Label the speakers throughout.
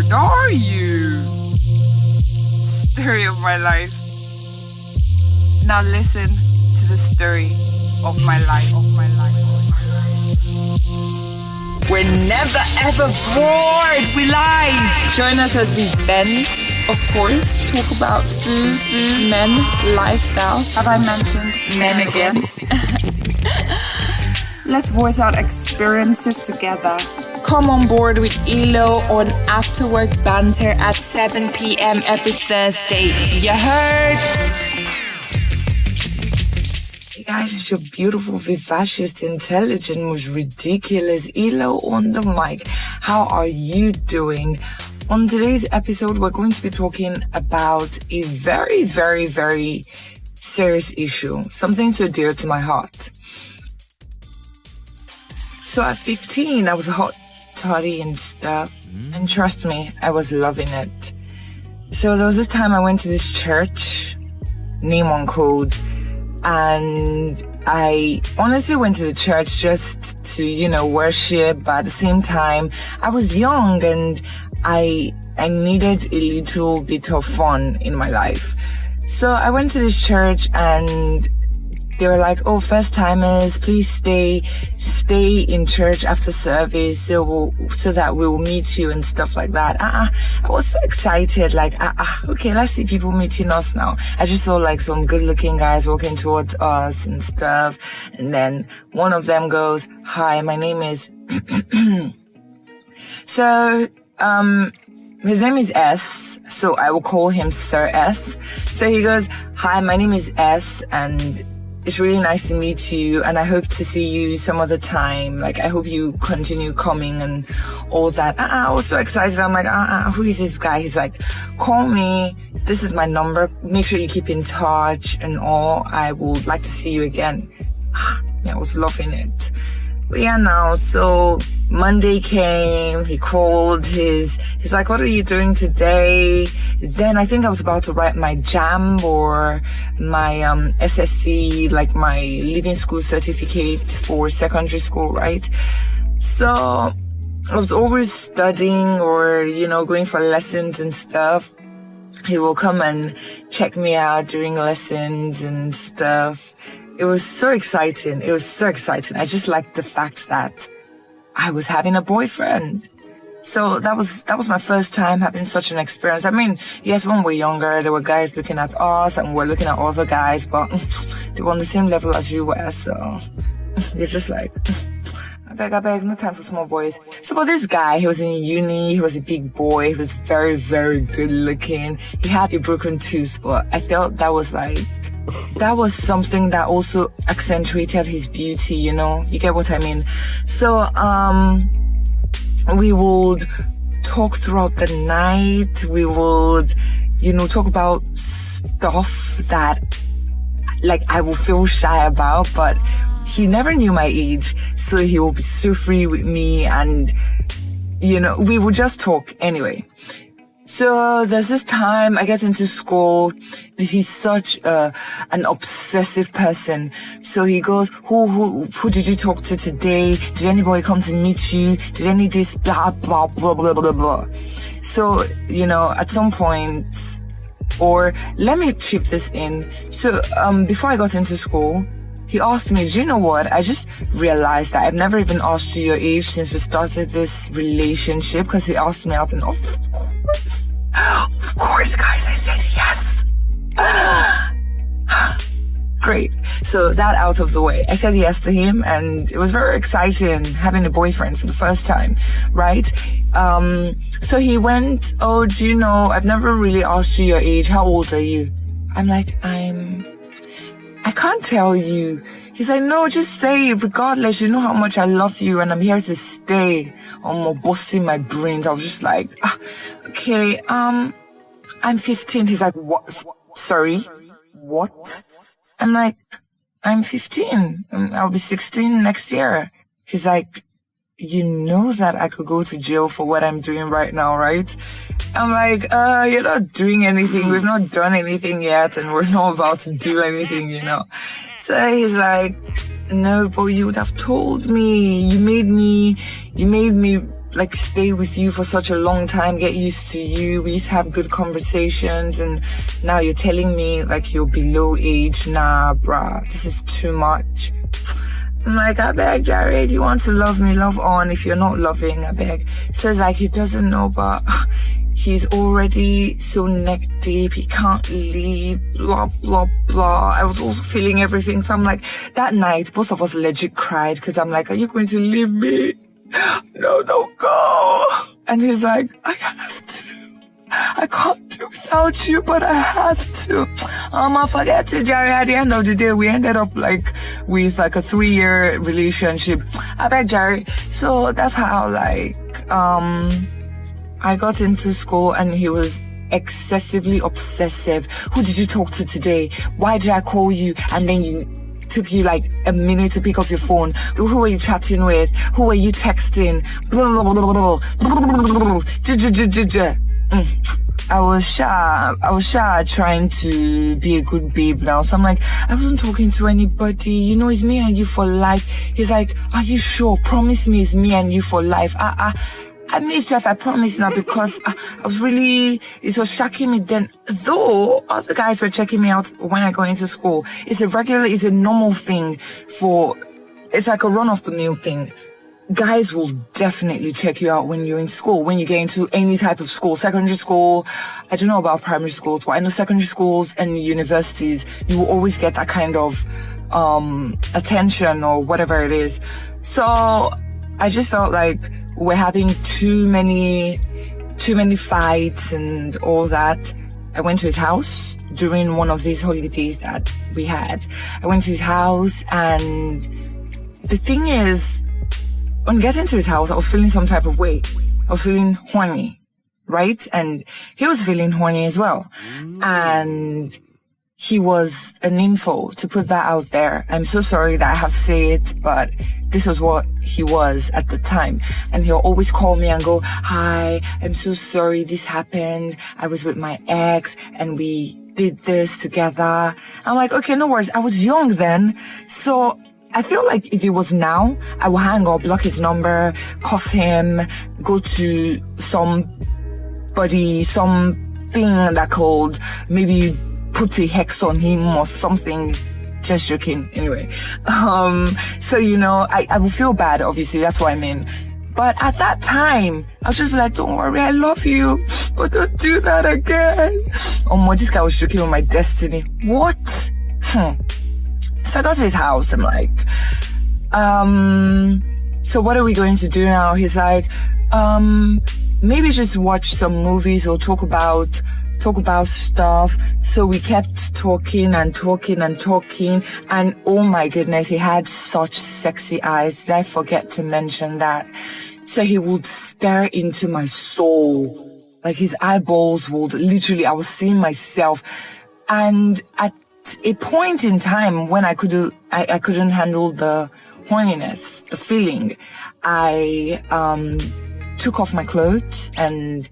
Speaker 1: are you? Story of my life. Now listen to the story of my life. We're never ever bored. We lie. Join us as we bend, of course, talk about food, men, lifestyle. Have I mentioned men again? Let's voice out experiences together. Come on board with Elo on After Work Banter at 7 p.m. every Thursday. You heard? Hey guys, it's your beautiful, vivacious, intelligent, most ridiculous Elo on the mic. How are you doing? On today's episode, we're going to be talking about a very, very, very serious issue. Something so dear to my heart. So at 15, I was a hot toddy and stuff. And trust me, I was loving it. So there was a time I went to this church, name on code. And I honestly went to the church just to, worship. But at the same time, I was young and I needed a little bit of fun in my life. So I went to this church and they were like, oh, first timers, please stay in church after service so that we'll meet you and stuff like that. I was so excited, okay, let's see people meeting us now. I just saw some good looking guys walking towards us and stuff. And then one of them goes, hi, my name is, so, his name is S, so I will call him Sir S. So he goes, hi, my name is S, and it's really nice to meet you, and I hope to see you some other time. I hope you continue coming and all that. I was so excited. I'm like, who is this guy? He's like, call me. This is my number. Make sure you keep in touch and all. I would like to see you again. I was loving it. But yeah, now, so Monday came, he called, he's like, what are you doing today? Then I think I was about to write my JAM or my SSC, my leaving school certificate for secondary school, right? So I was always studying or, going for lessons and stuff. He will come and check me out during lessons and stuff. It was so exciting. I just liked the fact that I was having a boyfriend. So that was my first time having such an experience. I mean, yes, when we were younger, there were guys looking at us and we're looking at other guys, but they were on the same level as you were. So it's just like, I beg, no time for small boys. So, but this guy, he was in uni, he was a big boy, he was very, very good looking. He had a broken tooth, but I felt that was something that also accentuated his beauty, you get what I mean? So, we would talk throughout the night. We would, talk about stuff that, I will feel shy about, but he never knew my age. So he will be so free with me and, we would just talk anyway. So there's this time I get into school. He's such an obsessive person. So he goes, who did you talk to today? Did anybody come to meet you? Did any this blah blah blah blah blah blah? So at some point, or let me chip this in. So before I got into school, he asked me, do you know what? I just realized that I've never even asked you your age since we started this relationship, because he asked me out, and of course, guys, I said yes. Great. So that out of the way. I said yes to him, and it was very exciting having a boyfriend for the first time, right? So he went, oh, do you know, I've never really asked you your age. How old are you? I'm like, I can't tell you. He's like, no, just say it. Regardless, you know how much I love you and I'm here to stay. I'm busting my brains. I was just like, okay, I'm 15. He's like, what? Sorry? What? I'm like, I'm 15. I'll be 16 next year. He's like, you know that I could go to jail for what I'm doing right now, right? I'm like, you're not doing anything. We've not done anything yet, and we're not about to do anything, So he's like, no, but you would have told me. You made me like stay with you for such a long time, get used to you. We used to have good conversations, and now you're telling me like you're below age. Nah, bruh, this is too much. I'm like, I beg, Jared, you want to love me, love on. If you're not loving, I beg. So it's like, he doesn't know, but he's already so neck deep. He can't leave, blah, blah, blah. I was also feeling everything. So I'm like, that night, both of us legit cried, because I'm like, are you going to leave me? No, don't go. And he's like, I have to. I can't do without you, but I have to. Forget it, Jerry. At the end of the day, we ended up like with like a 3-year relationship. I beg, Jerry. So that's how like, I got into school, and he was excessively obsessive. Who did you talk to today? Why did I call you? And then took you like a minute to pick up your phone. Who were you chatting with? Who were you texting? I was shy trying to be a good babe now. So I'm like, I wasn't talking to anybody. You know, it's me and you for life. He's like, are you sure? Promise me it's me and you for life. I made sure if I promise now, because it was shocking me then. Though other guys were checking me out when I got into school. It's a normal thing it's like a run-of-the-mill thing. Guys will definitely check you out when you're in school, when you get into any type of school, secondary school. I don't know about primary schools, but I know secondary schools and universities, you will always get that kind of, attention or whatever it is. So I just felt like we're having too many fights and all that. I went to his house during one of these holidays that we had. I went to his house, and the thing is, on getting to his house, I was feeling some type of way. I was feeling horny, right? And he was feeling horny as well. And he was a nympho, to put that out there. I'm so sorry that I have to say it, but this was what he was at the time. And he'll always call me and go, hi, I'm so sorry this happened. I was with my ex and we did this together. I'm like, okay, no worries. I was young then. So I feel like if it was now, I will hang up, block his number, cuss him, go to something that could maybe put a hex on him or something. Just joking. Anyway. So, you know, I will feel bad, obviously. That's what I mean. But at that time, I'll just be like, don't worry, I love you, but don't do that again. This guy was joking with my destiny. What? So I got to his house. I'm like, so what are we going to do now? He's like, maybe just watch some movies or talk about stuff. So we kept talking and talking and talking. And oh my goodness, he had such sexy eyes. Did I forget to mention that? So he would stare into my soul. Like his eyeballs would literally, I was seeing myself. And at a point in time when I couldn't handle the horniness, the feeling, I took off my clothes, and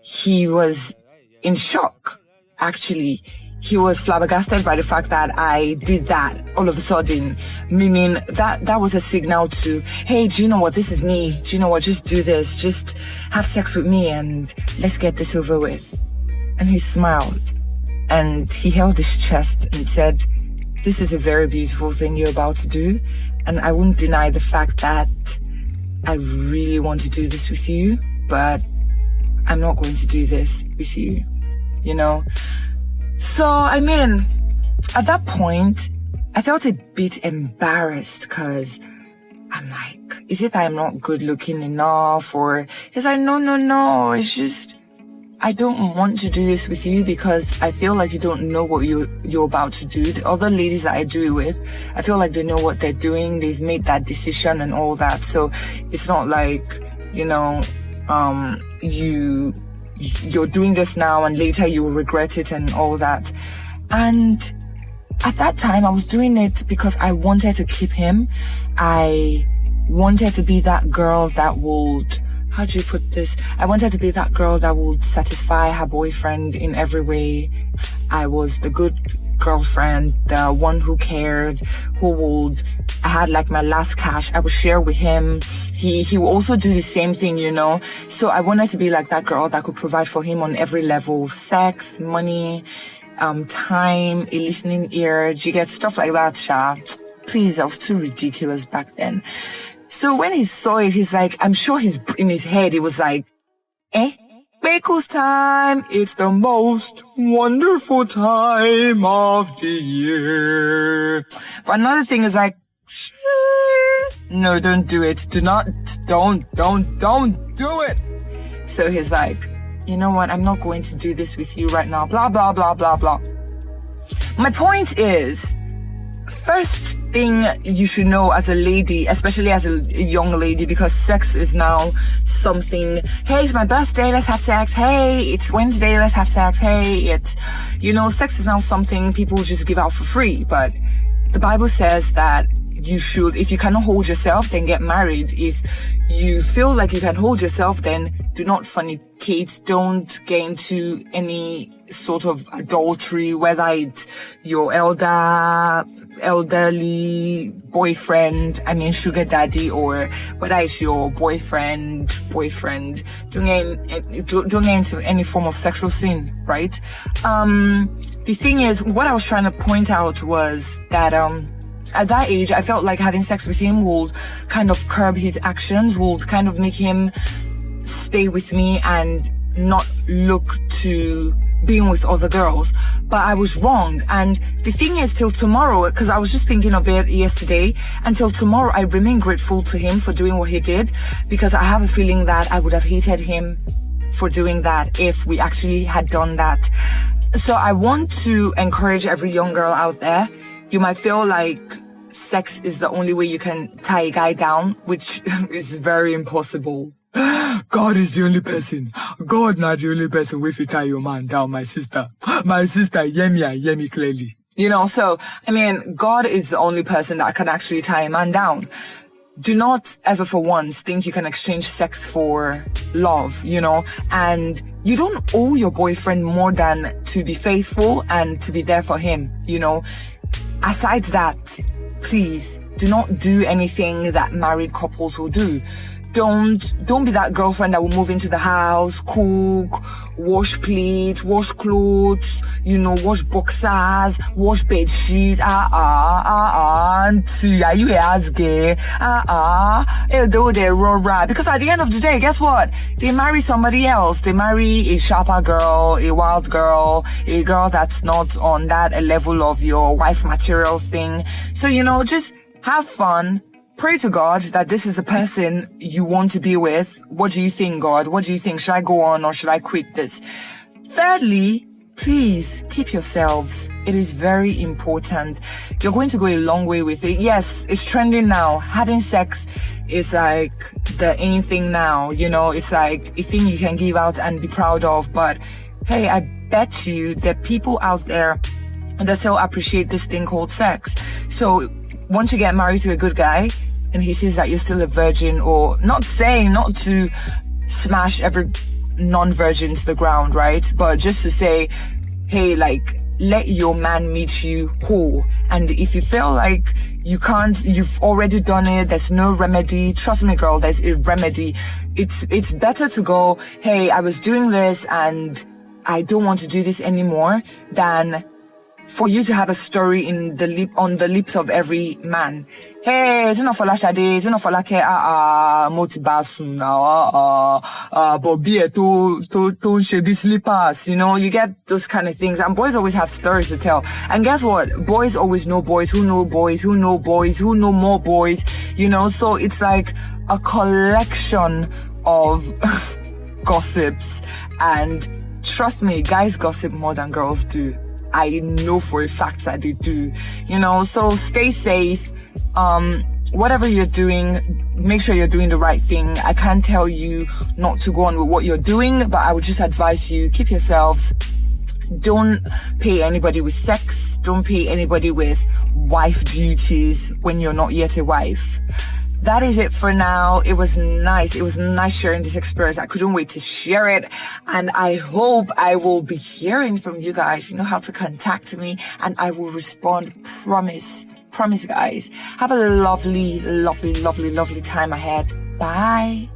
Speaker 1: he was in shock. Actually, he was flabbergasted by the fact that I did that all of a sudden, meaning that was a signal to, hey, do you know what? This is me. Do you know what? Just do this. Just have sex with me and let's get this over with. And he smiled. And he held his chest and said, this is a very beautiful thing you're about to do. And I wouldn't deny the fact that I really want to do this with you, but I'm not going to do this with you, you know? So, I mean, at that point, I felt a bit embarrassed, because I'm like, is it that I'm not good looking enough? Or he's like, no, it's just, I don't want to do this with you because I feel like you don't know what you're about to do. The other ladies that I do it with, I feel like they know what they're doing. They've made that decision and all that. So it's not like, you know, you're doing this now and later you will regret it and all that. And at that time, I was doing it because I wanted to keep him. I wanted to be that girl that would, how do you put this? I wanted to be that girl that would satisfy her boyfriend in every way. I was the good girlfriend, the one who cared, I had like my last cash, I would share with him. He will also do the same thing, So I wanted to be like that girl that could provide for him on every level: sex, money, time, a listening ear. Do you get stuff like that, Sha? Please, I was too ridiculous back then. So when he saw it, he's like, I'm sure in his head, he was like, Baker's time, it's the most wonderful time of the year. But another thing is like, no, don't do it. Don't do it. So he's like, you know what? I'm not going to do this with you right now. Blah, blah, blah, blah, blah. My point is, first thing you should know as a lady, especially as a young lady, because sex is now something, hey, it's my birthday, let's have sex. Hey, it's Wednesday, let's have sex. Hey, sex is now something people just give out for free. But the Bible says that you should, if you cannot hold yourself, then get married. If you feel like you can hold yourself, then do not fornicate. Don't get into any sort of adultery, whether it's your elderly boyfriend, sugar daddy, or whether it's your boyfriend. Don't get into any form of sexual sin, right? The thing is, what I was trying to point out was that, at that age, I felt like having sex with him would kind of curb his actions, would kind of make him stay with me and not look to being with other girls. But I was wrong. And the thing is, till tomorrow, because I was just thinking of it yesterday, until tomorrow, I remain grateful to him for doing what he did, because I have a feeling that I would have hated him for doing that if we actually had done that. So I want to encourage every young girl out there. You might feel like sex is the only way you can tie a guy down, which is very impossible. God is the only person. God not the only person if you tie your man down, my sister. My sister, hear me clearly. So, God is the only person that can actually tie a man down. Do not ever for once think you can exchange sex for love, and you don't owe your boyfriend more than to be faithful and to be there for him, Aside that, please do not do anything that married couples will do. Don't be that girlfriend that will move into the house, cook, wash plates, wash clothes, wash boxers, wash bed sheets. Auntie, are you as gay? Although they're raw. Because at the end of the day, guess what? They marry somebody else. They marry a sharper girl, a wild girl, a girl that's not on that level of your wife material thing. So, just have fun. Pray to God that this is the person you want to be with. What do you think, God? What do you think? Should I go on or should I quit this? Thirdly, please keep yourselves. It is very important. You're going to go a long way with it. Yes, it's trending now. Having sex is like the aim thing now. It's like a thing you can give out and be proud of. But hey, I bet you there are people out there that still appreciate this thing called sex. So once you get married to a good guy, and he sees that you're still a virgin, or not saying not to smash every non-virgin to the ground, right? But just to say, hey, let your man meet you whole. And if you feel like you can't, you've already done it, there's no remedy, trust me, girl, there's a remedy. It's better to go, hey, I was doing this and I don't want to do this anymore, than for you to have a story on the lips of every man. Hey, it's not for la shade, it's not for la ke motibasun but be to shady slippers, you get those kind of things. And boys always have stories to tell. And guess what? Boys always know boys who know boys who know boys who know more boys, so it's like a collection of gossips. And trust me, guys gossip more than girls do. I know for a fact that they do, so stay safe. Whatever you're doing, make sure you're doing the right thing. I can't tell you not to go on with what you're doing, but I would just advise you, keep yourselves. Don't pay anybody with sex. Don't pay anybody with wife duties when you're not yet a wife. that is it for now. It was nice. It was nice sharing this experience. I couldn't wait to share it. And I hope I will be hearing from you guys. You know how to contact me and I will respond. Promise, guys. Have a lovely, lovely, lovely, lovely time ahead. Bye.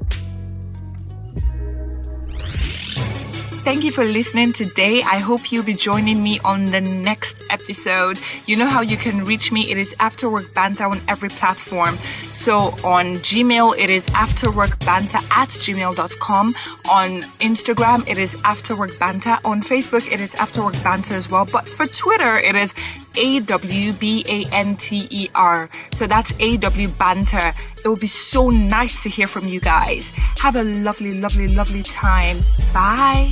Speaker 1: Thank you for listening today. I hope you'll be joining me on the next episode. You know how you can reach me. It is After Work Banter on every platform. So on Gmail, it is afterworkbanter@gmail.com. On Instagram, it is After Work Banter. On Facebook, it is After Work Banter as well. But for Twitter, it is AWBANTER. So that's AW Banter. It will be so nice to hear from you guys. Have a lovely, lovely, lovely time. Bye.